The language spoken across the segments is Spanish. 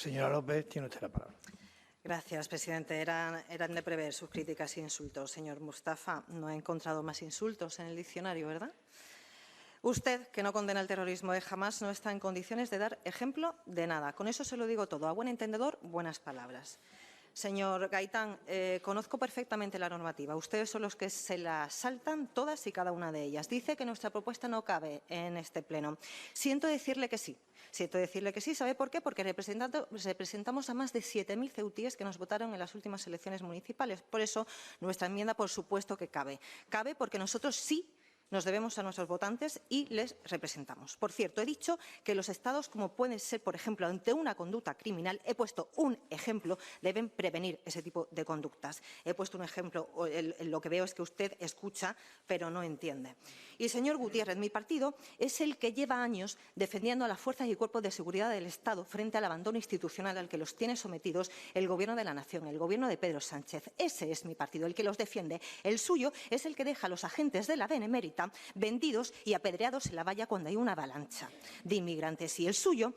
Señora López, tiene usted la palabra. Gracias, presidente. Eran de prever sus críticas e insultos. Señor Mustafa, no ha encontrado más insultos en el diccionario, ¿verdad? Usted, que no condena el terrorismo de Hamás, no está en condiciones de dar ejemplo de nada. Con eso se lo digo todo. A buen entendedor, buenas palabras. Señor Gaitán, conozco perfectamente la normativa. Ustedes son los que se la saltan todas y cada una de ellas. Dice que nuestra propuesta no cabe en este pleno. Siento decirle que sí. ¿Sabe por qué? Porque representamos a más de 7.000 ceutíes que nos votaron en las últimas elecciones municipales. Por eso, nuestra enmienda, por supuesto que cabe. Cabe porque nosotros sí nos debemos a nuestros votantes y les representamos. Por cierto, he dicho que los Estados, como pueden ser, por ejemplo, ante una conducta criminal, he puesto un ejemplo, deben prevenir ese tipo de conductas. He puesto un ejemplo, lo que veo es que usted escucha, pero no entiende. Y, señor Gutiérrez, mi partido es el que lleva años defendiendo a las fuerzas y cuerpos de seguridad del Estado frente al abandono institucional al que los tiene sometidos el Gobierno de la Nación, el Gobierno de Pedro Sánchez. Ese es mi partido, el que los defiende. El suyo es el que deja a los agentes de la Benemérita vendidos y apedreados en la valla cuando hay una avalancha de inmigrantes. Y el suyo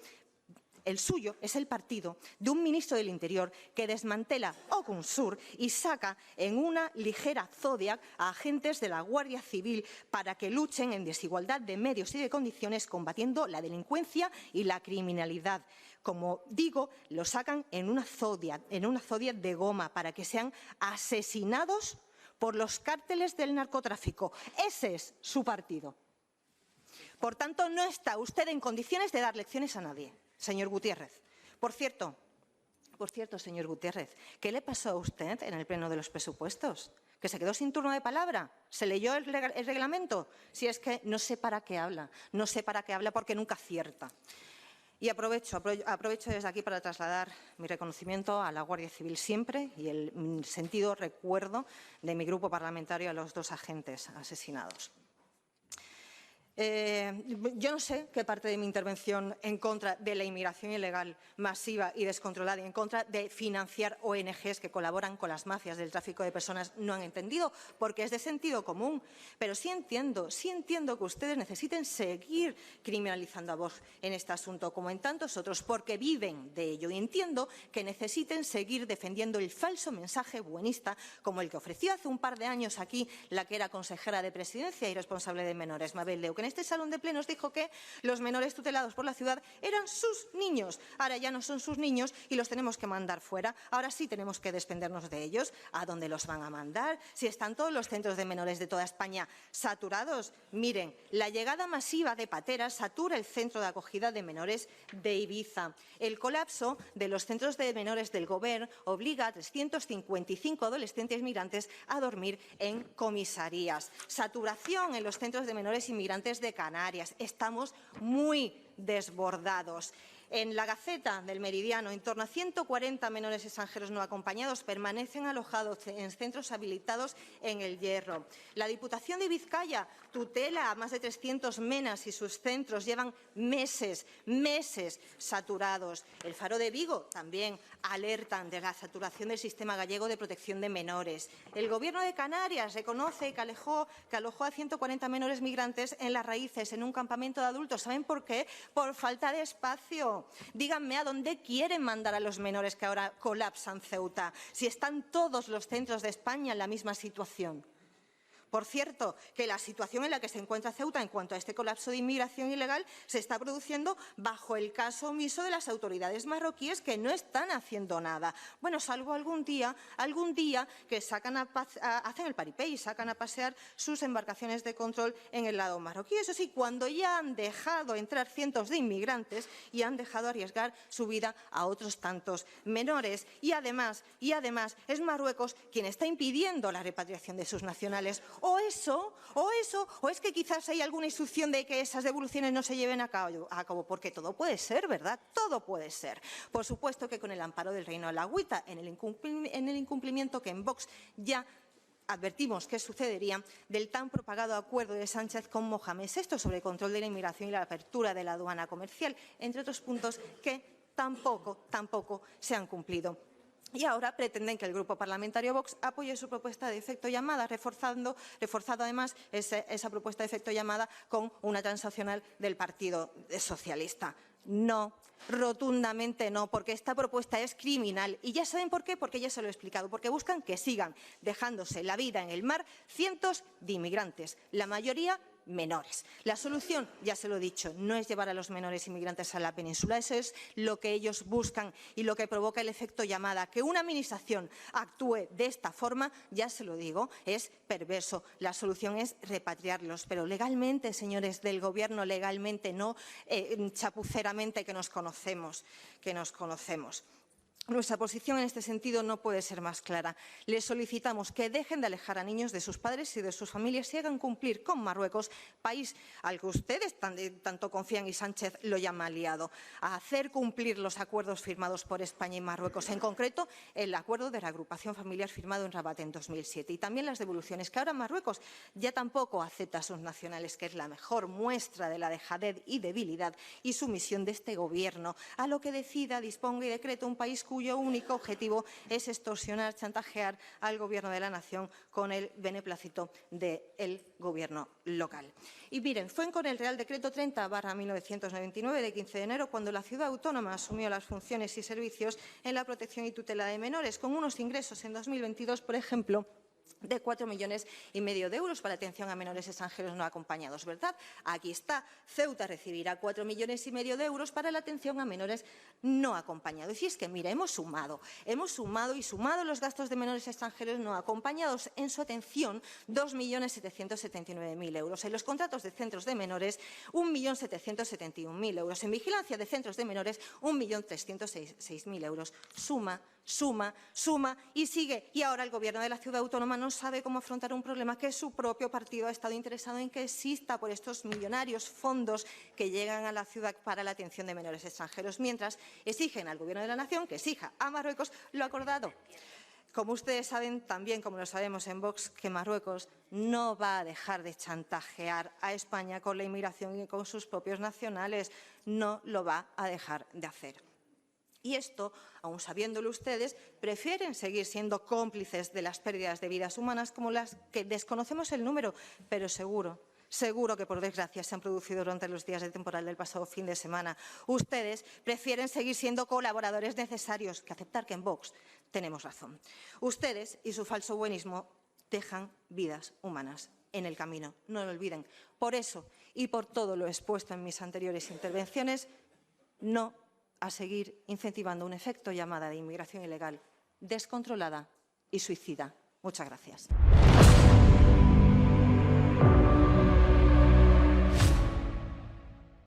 es el partido de un ministro del Interior que desmantela Ocunsur y saca en una ligera Zodiac a agentes de la Guardia Civil para que luchen en desigualdad de medios y de condiciones combatiendo la delincuencia y la criminalidad. Como digo, lo sacan en una Zodiac de goma para que sean asesinados por los cárteles del narcotráfico. Ese es su partido. Por tanto, no está usted en condiciones de dar lecciones a nadie, señor Gutiérrez. Por cierto, señor Gutiérrez, ¿qué le pasó a usted en el pleno de los presupuestos? ¿Que se quedó sin turno de palabra? ¿Se leyó el reglamento? Si es que no sé para qué habla, porque nunca acierta. Y aprovecho desde aquí para trasladar mi reconocimiento a la Guardia Civil siempre y el sentido recuerdo de mi grupo parlamentario a los 2 agentes asesinados. Yo no sé qué parte de mi intervención en contra de la inmigración ilegal masiva y descontrolada y en contra de financiar ONGs que colaboran con las mafias del tráfico de personas no han entendido, porque es de sentido común. Pero sí entiendo que ustedes necesiten seguir criminalizando a Vox en este asunto, como en tantos otros, porque viven de ello. Y entiendo que necesiten seguir defendiendo el falso mensaje buenista, como el que ofreció hace un par de años aquí la que era consejera de Presidencia y responsable de menores, Mabel Leu, en este salón de plenos dijo que los menores tutelados por la ciudad eran sus niños. Ahora ya no son sus niños y los tenemos que mandar fuera. Ahora sí tenemos que desprendernos de ellos. ¿A dónde los van a mandar? Si están todos los centros de menores de toda España saturados. Miren, la llegada masiva de pateras satura el centro de acogida de menores de Ibiza. El colapso de los centros de menores del Govern obliga a 355 adolescentes migrantes a dormir en comisarías. Saturación en los centros de menores inmigrantes de Canarias. Estamos muy desbordados. En la Gaceta del Meridiano, en torno a 140 menores extranjeros no acompañados permanecen alojados en centros habilitados en El Hierro. La Diputación de Vizcaya tutela a más de 300 menas y sus centros llevan meses saturados. El Faro de Vigo también alertan de la saturación del sistema gallego de protección de menores. El Gobierno de Canarias reconoce que alojó a 140 menores migrantes en Las Raíces, en un campamento de adultos. ¿Saben por qué? Por falta de espacio. Díganme a dónde quieren mandar a los menores que ahora colapsan Ceuta, si están todos los centros de España en la misma situación. Por cierto, que la situación en la que se encuentra Ceuta en cuanto a este colapso de inmigración ilegal se está produciendo bajo el caso omiso de las autoridades marroquíes que no están haciendo nada. Bueno, salvo algún día que hacen el paripé y sacan a pasear sus embarcaciones de control en el lado marroquí. Eso sí, cuando ya han dejado entrar cientos de inmigrantes y han dejado arriesgar su vida a otros tantos menores. Y además, es Marruecos quien está impidiendo la repatriación de sus nacionales. O es que quizás hay alguna instrucción de que esas devoluciones no se lleven a cabo, porque todo puede ser, ¿verdad? Todo puede ser. Por supuesto que con el amparo del Reino de la Agüita, en el incumplimiento que en Vox ya advertimos que sucedería del tan propagado acuerdo de Sánchez con Mohamed VI sobre el control de la inmigración y la apertura de la aduana comercial, entre otros puntos que tampoco se han cumplido. Y ahora pretenden que el Grupo Parlamentario Vox apoye su propuesta de efecto llamada, reforzado además esa propuesta de efecto llamada con una transaccional del Partido Socialista. No, rotundamente no, porque esta propuesta es criminal. ¿Y ya saben por qué? Porque ya se lo he explicado. Porque buscan que sigan dejándose la vida en el mar cientos de inmigrantes, la mayoría menores. La solución, ya se lo he dicho, no es llevar a los menores inmigrantes a la península. Eso es lo que ellos buscan y lo que provoca el efecto llamada. Que una administración actúe de esta forma, ya se lo digo, es perverso. La solución es repatriarlos, pero legalmente, señores del Gobierno, legalmente, no chapuceramente que nos conocemos. Nuestra posición en este sentido no puede ser más clara. Les solicitamos que dejen de alejar a niños de sus padres y de sus familias y hagan cumplir con Marruecos, país al que ustedes tanto confían y Sánchez lo llama aliado, a hacer cumplir los acuerdos firmados por España y Marruecos, en concreto el acuerdo de reagrupación familiar firmado en Rabat en 2007 y también las devoluciones, que ahora Marruecos ya tampoco acepta a sus nacionales, que es la mejor muestra de la dejadez y debilidad y sumisión de este Gobierno a lo que decida, disponga y decrete un país cuyo único objetivo es extorsionar, chantajear al Gobierno de la nación con el beneplácito del Gobierno local. Y miren, fue con el Real Decreto 30/1999 de 15 de enero cuando la ciudad autónoma asumió las funciones y servicios en la protección y tutela de menores, con unos ingresos en 2022, por ejemplo, de 4,5 millones de euros para atención a menores extranjeros no acompañados, ¿verdad? Aquí está, Ceuta recibirá 4,5 millones de euros para la atención a menores no acompañados. Y es que, mira, hemos sumado los gastos de menores extranjeros no acompañados en su atención 2.779.000 euros. En los contratos de centros de menores, 1.771.000 euros. En vigilancia de centros de menores, 1.306.000 euros. Suma y sigue. Y ahora el Gobierno de la Ciudad Autónoma no sabe cómo afrontar un problema que su propio partido ha estado interesado en que exista por estos millonarios fondos que llegan a la ciudad para la atención de menores extranjeros, mientras exigen al Gobierno de la Nación que exija a Marruecos lo acordado. Como ustedes saben, también como lo sabemos en Vox, que Marruecos no va a dejar de chantajear a España con la inmigración y con sus propios nacionales. No lo va a dejar de hacer. Y esto, aun sabiéndolo ustedes, prefieren seguir siendo cómplices de las pérdidas de vidas humanas como las que desconocemos el número, pero seguro que por desgracia se han producido durante los días de temporal del pasado fin de semana. Ustedes prefieren seguir siendo colaboradores necesarios que aceptar que en Vox tenemos razón. Ustedes y su falso buenismo dejan vidas humanas en el camino, no lo olviden. Por eso y por todo lo expuesto en mis anteriores intervenciones, no a seguir incentivando un efecto llamada de inmigración ilegal descontrolada y suicida. Muchas gracias.